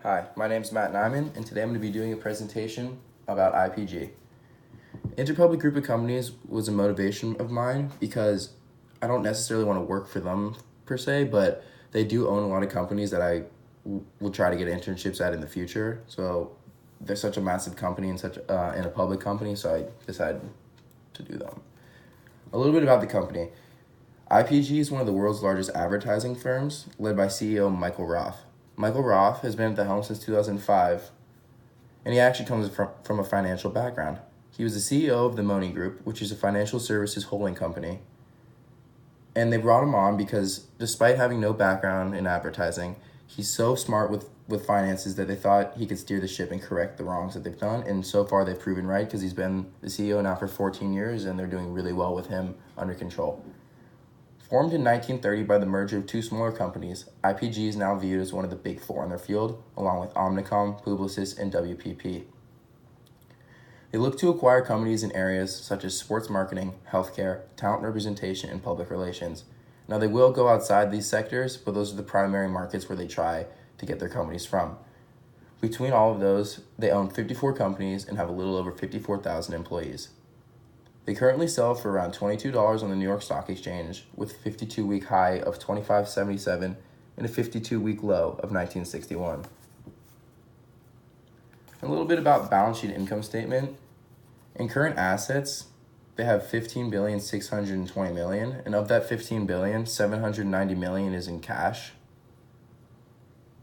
Hi, my name is Matt Nyman, and today I'm going to be doing a presentation about IPG. Interpublic Group of Companies was a motivation of mine because I don't necessarily want to work for them per se, but they do own a lot of companies that I will try to get internships at in the future. So they're such a massive company and in a public company, so I decided to do them. A little bit about the company. IPG is one of the world's largest advertising firms, led by CEO Michael Roth. Michael Roth has been at the helm since 2005, and he actually comes from a financial background. He was the CEO of the Money Group, which is a financial services holding company. And they brought him on because despite having no background in advertising, he's so smart with finances that they thought he could steer the ship and correct the wrongs that they've done. And so far they've proven right because he's been the CEO now for 14 years and they're doing really well with him under control. Formed in 1930 by the merger of two smaller companies, IPG is now viewed as one of the big four in their field, along with Omnicom, Publicis, and WPP. They look to acquire companies in areas such as sports marketing, healthcare, talent representation, and public relations. Now, they will go outside these sectors, but those are the primary markets where they try to get their companies from. Between all of those, they own 54 companies and have a little over 54,000 employees. They currently sell for around $22 on the New York Stock Exchange, with a 52-week high of $25.77 and a 52-week low of $19.61. A little bit about balance sheet income statement. In current assets, they have $15.620 billion, and of that $15.790 billion is in cash.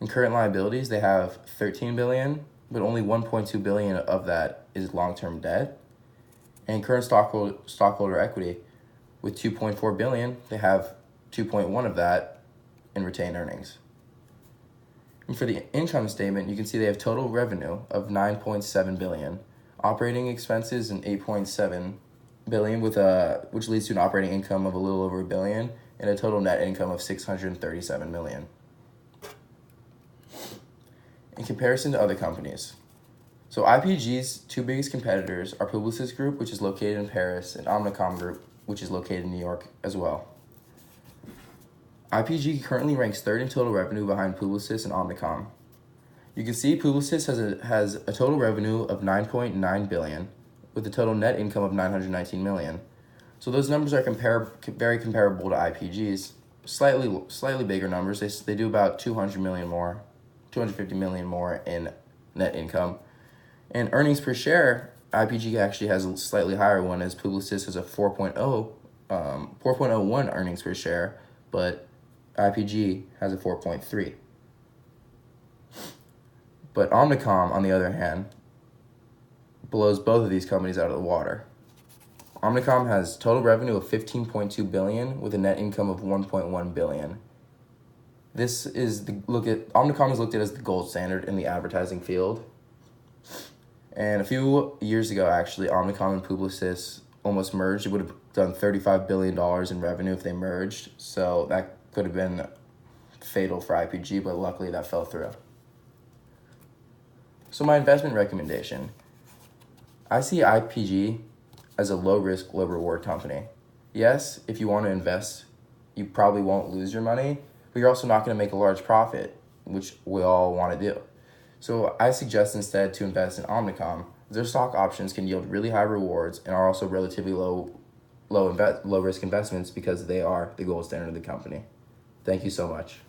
In current liabilities, they have $13 billion, but only $1.2 billion of that is long-term debt. And current stockholder equity, with $2.4 billion, they have 2.1 of that in retained earnings. And for the income statement, you can see they have total revenue of $9.7 billion, operating expenses in $8.7 billion, which leads to an operating income of a little over $1 billion, and a total net income of $637 million. In comparison to other companies. So IPG's two biggest competitors are Publicis Group, which is located in Paris, and Omnicom Group, which is located in New York as well. IPG currently ranks third in total revenue behind Publicis and Omnicom. You can see Publicis has a total revenue of $9.9 billion, with a total net income of $919 million. So those numbers are very comparable to IPG's. Slightly bigger numbers. They do about $250 million more in net income. And earnings per share, IPG actually has a slightly higher one, as Publicis has a 4.01 earnings per share, but IPG has a 4.3. But Omnicom, on the other hand, blows both of these companies out of the water. Omnicom has total revenue of $15.2 billion with a net income of $1.1 billion. Omnicom is looked at as the gold standard in the advertising field. And a few years ago, actually, Omnicom and Publicis almost merged. It would have done $35 billion in revenue if they merged. So that could have been fatal for IPG, but luckily that fell through. So my investment recommendation. I see IPG as a low-risk, low-reward company. Yes, if you want to invest, you probably won't lose your money, but you're also not going to make a large profit, which we all want to do. So I suggest instead to invest in Omnicom. Their stock options can yield really high rewards and are also relatively low risk investments because they are the gold standard of the company. Thank you so much.